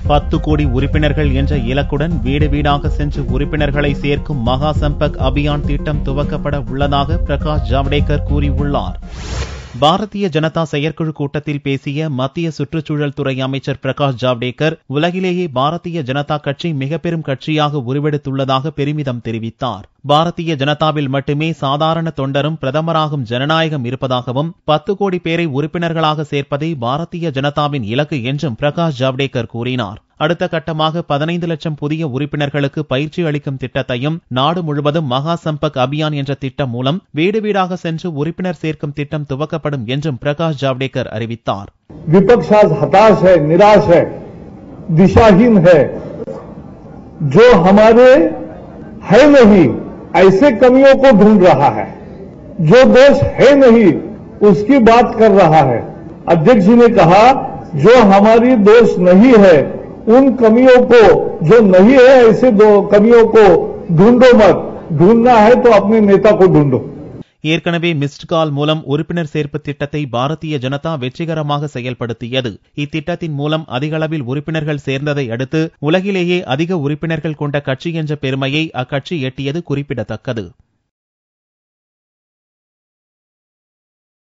10 கோடி உறுப்பினர்கள் என்ற இலக்குடன் வீடு வீடாக சென்று உறுப்பினர்களை சேர்க்கும் மகா சம்பர்க் அபியான் திட்டம் துவக்கப்பட உள்ளதாக பிரகாஷ் ஜவடேகர் கூறியுள்ளார். பாரதிய ஜனதா செயற்குழு கூட்டத்தில் பேசிய மத்திய சுற்றுச்சூழல் துறை அமைச்சர் பிரகாஷ் ஜவடேகர், உலகிலேயே பாரதிய ஜனதா கட்சி மிக பெரும் கட்சியாக உருவெடுத்துள்ளதாக பெருமிதம் தெரிவித்தார். பாரதிய ஜனதாவில் மட்டுமே சாதாரண தொண்டரும் பிரதமராகும் ஜனநாயகம் இருப்பதாகவும் 10 கோடி பேரை உறுப்பினர்களாக சேர்ப்பதே பாரதிய ஜனதாவின் இலக்கு என்றும் பிரகாஷ் ஜவடேகர் கூறினார். அடுத்த கட்டமாக 15 லட்சம் புதிய உறுப்பினர்களுக்கு பயிற்சி அளிக்கும் திட்டத்தையும், நாடு முழுவதும் மகா சம்பர்க் அபியான் என்ற திட்டம் மூலம் வீடு வீடாக சென்று உறுப்பினர் சேர்க்கும் திட்டம் துவக்கப்படும் என்றும் பிரகாஷ் ஜவடேகர் அறிவித்தார். विपक्ष आज हताश है, निराश है, दिशाहीन है. जो हमारे है नहीं ऐसे कमियों को ढूंढ रहा है, जो दोष है नहीं उसकी बात कर रहा है. अध्यक्ष जी ने कहा जो हमारी दोष नहीं है उन कमियों को, जो नहीं है ऐसे दो कमियों को ढूंढो मत, ढूंढना है तो अपने नेता को ढूंढो. ஏற்கனவே மிஸ்ட் கால் மூலம் உறுப்பினர் சேர்ப்பு திட்டத்தை பாரதிய ஜனதா வெற்றிகரமாக செயல்படுத்தியது. இத்திட்டத்தின் மூலம் அதிக அளவில் உறுப்பினர்கள் சேர்ந்ததை அடுத்து உலகிலேயே அதிக உறுப்பினர்கள் கொண்ட கட்சி என்ற பெருமையை அக்கட்சி எட்டியது குறிப்பிடத்தக்கது.